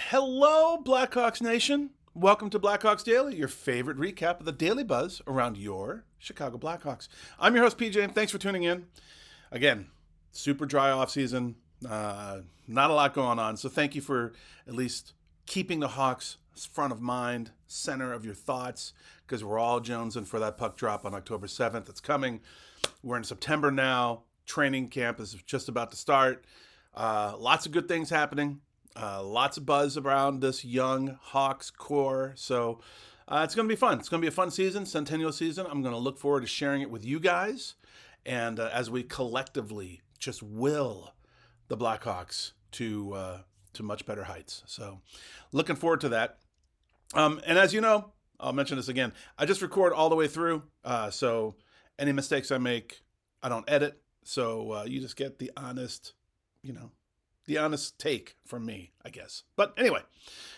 Hello, Blackhawks Nation. Welcome to Blackhawks Daily, your favorite recap of the daily buzz around your Chicago Blackhawks. I'm your host, PJ. Thanks for tuning in. Again, super dry off season. Not a lot going on. So thank you for at least keeping the Hawks front of mind, center of your thoughts, because we're all jonesing for that puck drop on October 7th. It's coming. We're in September now. Training camp is just about to start. Lots of good things happening. Lots of buzz around this young Hawks core. So it's going to be fun. It's going to be a fun season, centennial season. I'm going to look forward to sharing it with you guys. And as we collectively just will the Blackhawks to much better heights. So looking forward to that. And as you know, I'll mention this again. I just record all the way through. So any mistakes I make, I don't edit. So you just get the honest, the honest take from me, I guess. But anyway,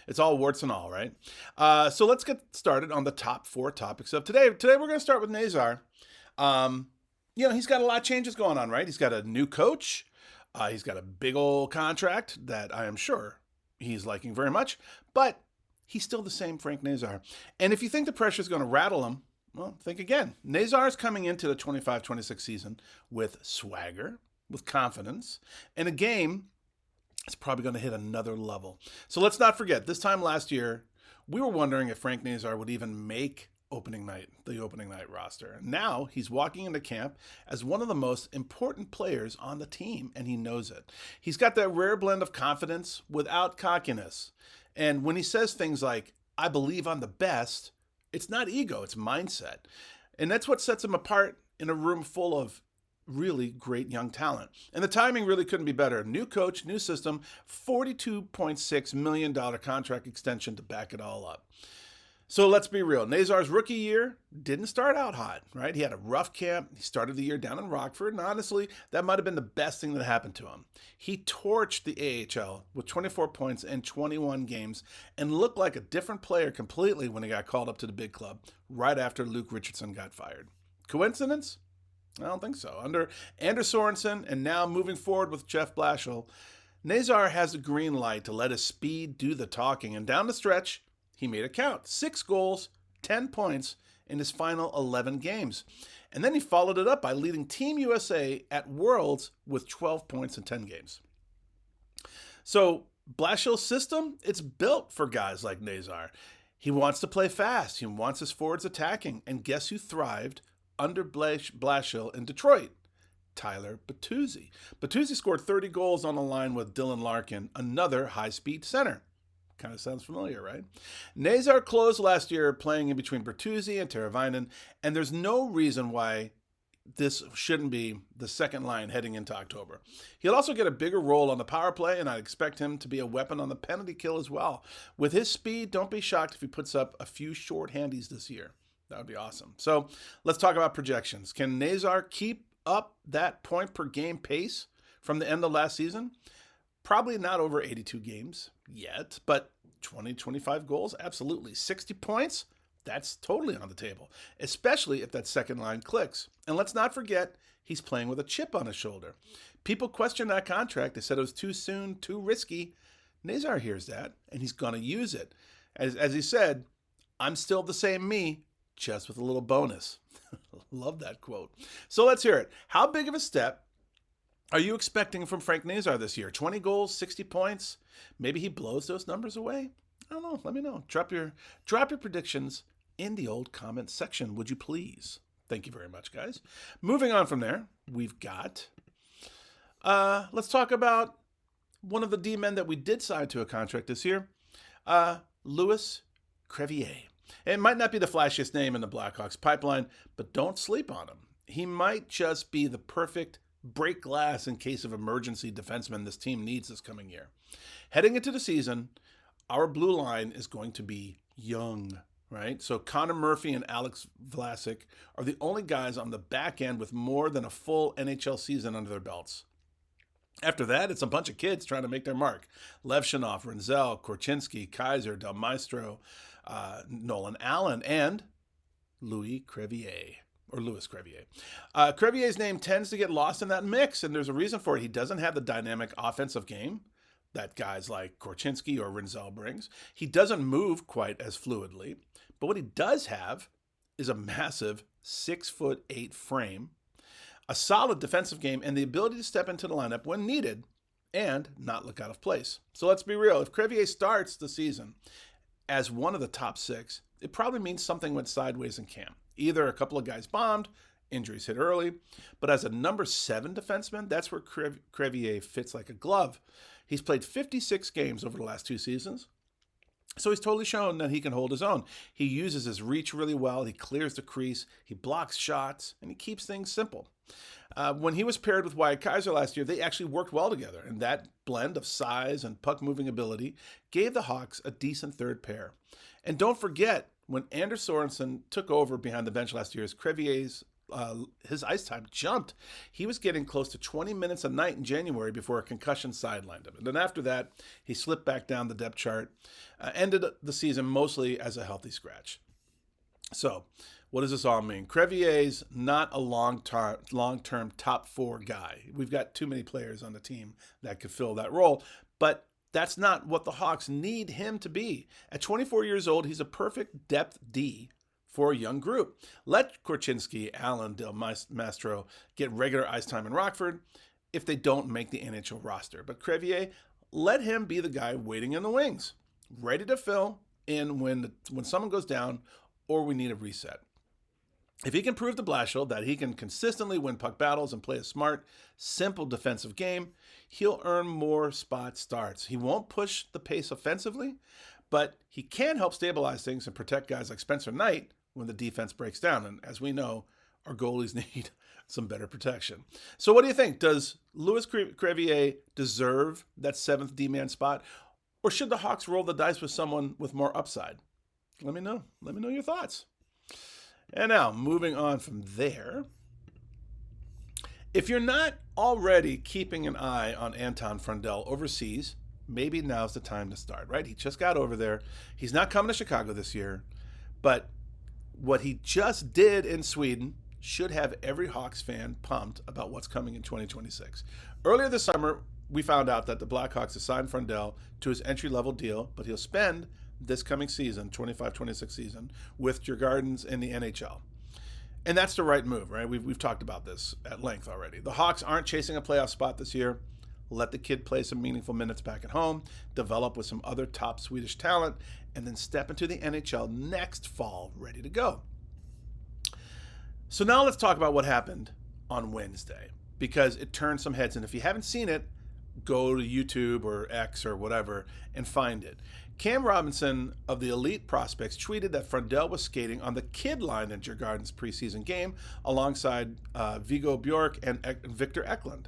it's all warts and all, right? So let's get started on the top four topics of today. Today we're going to start with Nazar. He's got a lot of changes going on, right? He's got a new coach. He's got a big old contract that I am sure he's liking very much. But he's still the same Frank Nazar. And if you think the pressure is going to rattle him, well, think again. Nazar is coming into the 25-26 season with swagger, with confidence, and a game it's probably going to hit another level. So let's not forget, this time last year, we were wondering if Frank Nazar would even make the opening night roster. Now he's walking into camp as one of the most important players on the team, and he knows it. He's got that rare blend of confidence without cockiness. And when he says things like, I believe I'm the best, it's not ego, it's mindset. And that's what sets him apart in a room full of really great young talent. And the timing really couldn't be better. New coach, new system, $42.6 million contract extension to back it all up. So let's be real. Nazar's rookie year didn't start out hot, right? He had a rough camp. He started the year down in Rockford, and honestly, that might have been the best thing that happened to him. He torched the AHL with 24 points in 21 games and looked like a different player completely when he got called up to the big club right after Luke Richardson got fired. Coincidence? I don't think so. Under Anders Sorensen and now moving forward with Jeff Blashill, Nazar has a green light to let his speed do the talking, and down the stretch, he made it count. 6 goals, 10 points in his final 11 games. And then he followed it up by leading Team USA at Worlds with 12 points in 10 games. So Blashill's system, it's built for guys like Nazar. He wants to play fast. He wants his forwards attacking. And guess who thrived under Blashill in Detroit? Tyler Bertuzzi. Bertuzzi scored 30 goals on the line with Dylan Larkin, another high-speed center. Kind of sounds familiar, right? Nazar closed last year playing in between Bertuzzi and Teravainen, and there's no reason why this shouldn't be the second line heading into October. He'll also get a bigger role on the power play, and I expect him to be a weapon on the penalty kill as well. With his speed, don't be shocked if he puts up a few short handies this year. That would be awesome. So let's talk about projections. Can Nazar keep up that point per game pace from the end of last season? Probably not over 82 games yet, but 20, 25 goals, absolutely. 60 points, that's totally on the table, especially if that second line clicks. And let's not forget, he's playing with a chip on his shoulder. People question that contract. They said it was too soon, too risky. Nazar hears that, and he's going to use it. As he said, I'm still the same me, just with a little bonus. Love that quote. So let's hear it. How big of a step are you expecting from Frank Nazar this year? 20 goals, 60 points? Maybe he blows those numbers away? I don't know. Let me know. Drop your predictions in the old comment section, would you please? Thank you very much, guys. Moving on from there, we've got... let's talk about one of the D-men that we did sign to a contract this year, Louis Crevier. It might not be the flashiest name in the Blackhawks pipeline, but don't sleep on him. He might just be the perfect break glass in case of emergency defenseman this team needs this coming year. Heading into the season, our blue line is going to be young, right? So Connor Murphy and Alex Vlasic are the only guys on the back end with more than a full NHL season under their belts. After that, it's a bunch of kids trying to make their mark. Levshunov, Renzel, Korchinski, Kaiser, Del Maestro, Nolan Allen, and Louis Crevier. Crevier's name tends to get lost in that mix, and there's a reason for it. He doesn't have the dynamic offensive game, that guys like Korchinski or Rinzel brings. He doesn't move quite as fluidly, but what he does have is a massive 6'8" frame, a solid defensive game, and the ability to step into the lineup when needed and not look out of place. So let's be real. If Crevier starts the season as one of the top 6, it probably means something went sideways in camp. Either a couple of guys bombed, injuries hit early, but as a number 7 defenseman, that's where Crevier fits like a glove. He's played 56 games over the last 2 seasons, so he's totally shown that he can hold his own. He uses his reach really well, he clears the crease, he blocks shots, and he keeps things simple. When he was paired with Wyatt Kaiser last year, they actually worked well together, and that blend of size and puck-moving ability gave the Hawks a decent third pair. And don't forget, when Anders Sorensen took over behind the bench last year, Crevier's his ice time jumped. He was getting close to 20 minutes a night in January before a concussion sidelined him. And then after that, he slipped back down the depth chart, ended the season mostly as a healthy scratch. So what does this all mean? Crevier's not a long-term top 4 guy. We've got too many players on the team that could fill that role, but that's not what the Hawks need him to be. At 24 years old, he's a perfect depth D for a young group. Let Korchinski, Allen, Del Mastro get regular ice time in Rockford if they don't make the NHL roster. But Crevier, let him be the guy waiting in the wings, ready to fill in when someone goes down or we need a reset. If he can prove to Blashill that he can consistently win puck battles and play a smart, simple defensive game, he'll earn more spot starts. He won't push the pace offensively, but he can help stabilize things and protect guys like Spencer Knight when the defense breaks down. And as we know, our goalies need some better protection. So what do you think? Does Louis Crevier deserve that 7th D-man spot? Or should the Hawks roll the dice with someone with more upside? Let me know. Let me know your thoughts. And now, moving on from there, if you're not already keeping an eye on Anton Frundell overseas, maybe now's the time to start, right? He just got over there. He's not coming to Chicago this year, but what he just did in Sweden should have every Hawks fan pumped about what's coming in 2026. Earlier this summer, we found out that the Blackhawks assigned Frundell to his entry-level deal, but he'll spend this coming season, 25-26 season, with Djurgårdens in the NHL. And that's the right move, right? We've talked about this at length already. The Hawks aren't chasing a playoff spot this year. Let the kid play some meaningful minutes back at home, develop with some other top Swedish talent, and then step into the NHL next fall ready to go. So now let's talk about what happened on Wednesday, because it turned some heads. And if you haven't seen it, go to YouTube or X or whatever and find it. Cam Robinson of the Elite Prospects tweeted that Frundell was skating on the kid line in Djurgårdens preseason game alongside Viggo Bjork and Victor Eklund.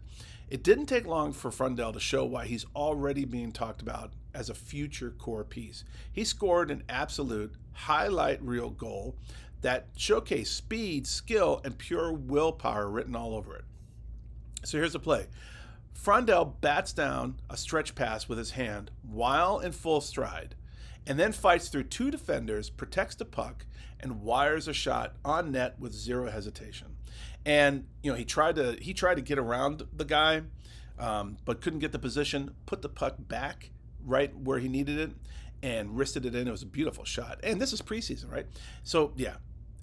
It didn't take long for Frundell to show why he's already being talked about as a future core piece. He scored an absolute highlight reel goal that showcased speed, skill, and pure willpower written all over it. So here's the play. Frundell bats down a stretch pass with his hand while in full stride, and then fights through 2 defenders, protects the puck, and wires a shot on net with zero hesitation. And he tried to get around the guy, but couldn't get the position. Put the puck back right where he needed it, and wristed it in. It was a beautiful shot. And this is preseason, right? So yeah,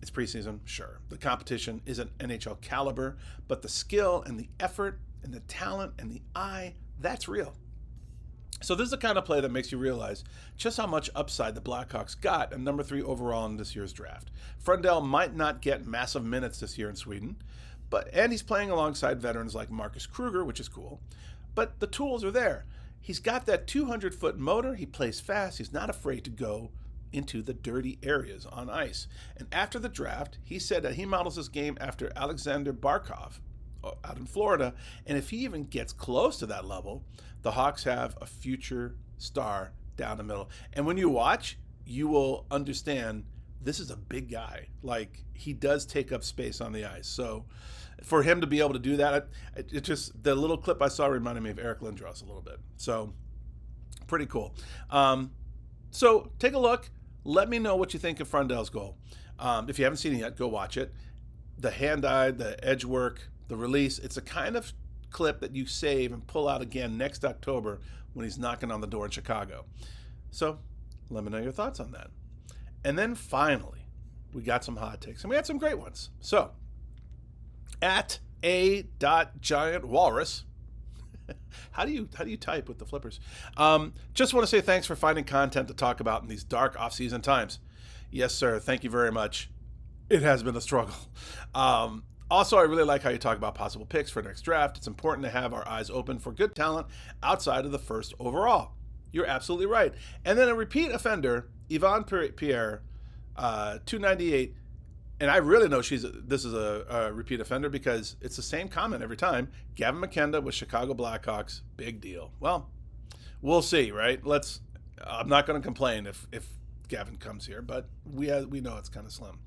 it's preseason, sure. The competition isn't NHL caliber, but the skill and the effort and the talent and the eye, that's real. So this is the kind of play that makes you realize just how much upside the Blackhawks got at number 3 overall in this year's draft. Frundell might not get massive minutes this year in Sweden, and he's playing alongside veterans like Marcus Kruger, which is cool, but the tools are there. He's got that 200-foot motor, he plays fast, he's not afraid to go into the dirty areas on ice. And after the draft, he said that he models his game after Alexander Barkov out in Florida, and if he even gets close to that level, the Hawks have a future star down the middle. And when you watch, you will understand this is a big guy. Like, he does take up space on the ice. So for him to be able to do that, it just, the little clip I saw reminded me of Eric Lindros a little bit. So pretty cool. So take a look. Let me know what you think of Frundell's goal. If you haven't seen it yet, go watch it. The hand-eye, the edge work, the release, it's a kind of clip that you save and pull out again next October when he's knocking on the door in Chicago. So let me know your thoughts on that. And then finally, we got some hot takes, and we had some great ones. So at a.giantwalrus, how do you type with the flippers? Just want to say thanks for finding content to talk about in these dark off-season times. Yes, sir. Thank you very much. It has been a struggle. Also, I really like how you talk about possible picks for next draft. It's important to have our eyes open for good talent outside of the first overall. You're absolutely right. And then a repeat offender, Yvonne Pierre, 298. And I really know this is a repeat offender because it's the same comment every time. Gavin McKenna with Chicago Blackhawks, big deal. Well, we'll see, right? I'm not going to complain if Gavin comes here, but we know it's kind of slim.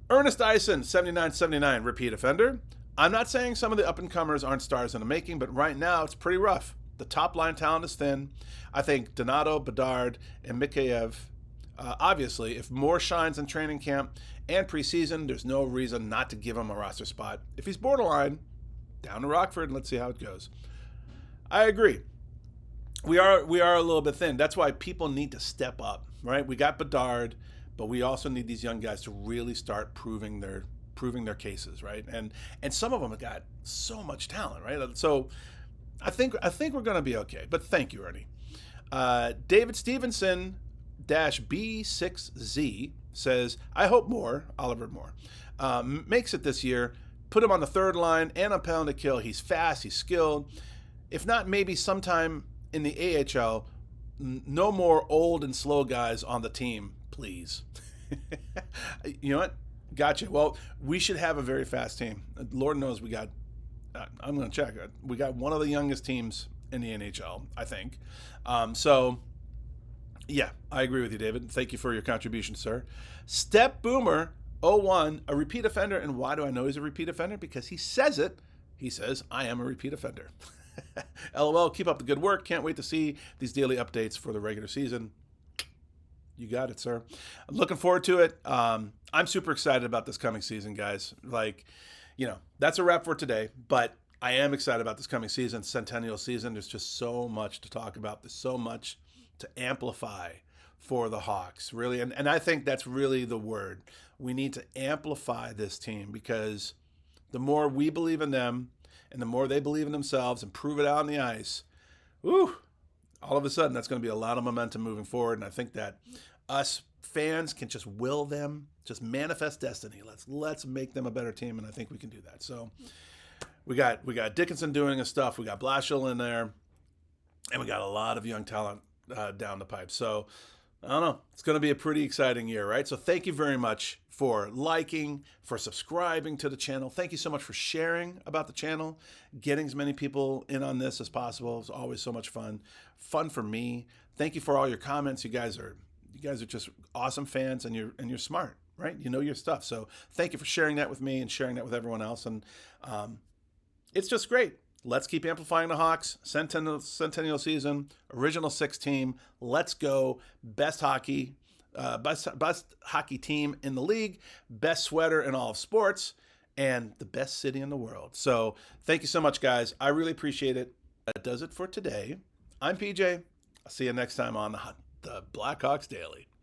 Ernest Dyson, 7979, repeat offender. I'm not saying some of the up-and-comers aren't stars in the making, but right now it's pretty rough. The top-line talent is thin. I think Donato, Bedard, and Mikheyev, obviously, if Moore shines in training camp and preseason, there's no reason not to give him a roster spot. If he's borderline, down to Rockford, and let's see how it goes. I agree. We are a little bit thin. That's why people need to step up, right? We got Bedard, but we also need these young guys to really start proving their cases, right? And some of them have got so much talent, right? So I think we're going to be okay. But thank you, Ernie. David Stevenson -B6Z says, I hope Oliver Moore, makes it this year. Put him on the third line and on penalty kill. He's fast. He's skilled. If not, maybe sometime in the AHL, no more old and slow guys on the team, please. You know what? Gotcha. Well, we should have a very fast team. Lord knows we got, I'm going to check. We got one of the youngest teams in the NHL, I think. So, yeah, I agree with you, David. Thank you for your contribution, sir. Step Boomer 01, a repeat offender. And why do I know he's a repeat offender? Because he says it. He says, I am a repeat offender. LOL, keep up the good work. Can't wait to see these daily updates for the regular season. You got it, sir. I'm looking forward to it. I'm super excited about this coming season, guys. That's a wrap for today, but I am excited about this coming season, Centennial season. There's just so much to talk about. There's so much to amplify for the Hawks, really. And I think that's really the word. We need to amplify this team because the more we believe in them and the more they believe in themselves and prove it out on the ice, all of a sudden that's going to be a lot of momentum moving forward. And I think that us fans can just will them, just manifest destiny. Let's make them a better team, and I think we can do that. So we got Dickinson doing his stuff. We got Blashill in there, and we got a lot of young talent down the pipe. So I don't know. It's going to be a pretty exciting year, right? So thank you very much for liking, for subscribing to the channel. Thank you so much for sharing about the channel, getting as many people in on this as possible. It's always so much fun for me. Thank you for all your comments. You guys are just awesome fans, and you're smart, right? You know your stuff. So thank you for sharing that with me and sharing that with everyone else. And it's just great. Let's keep amplifying the Hawks. Centennial season, original 6 team. Let's go. Best hockey team in the league, best sweater in all of sports, and the best city in the world. So thank you so much, guys. I really appreciate it. That does it for today. I'm PJ. I'll see you next time on the Blackhawks Daily.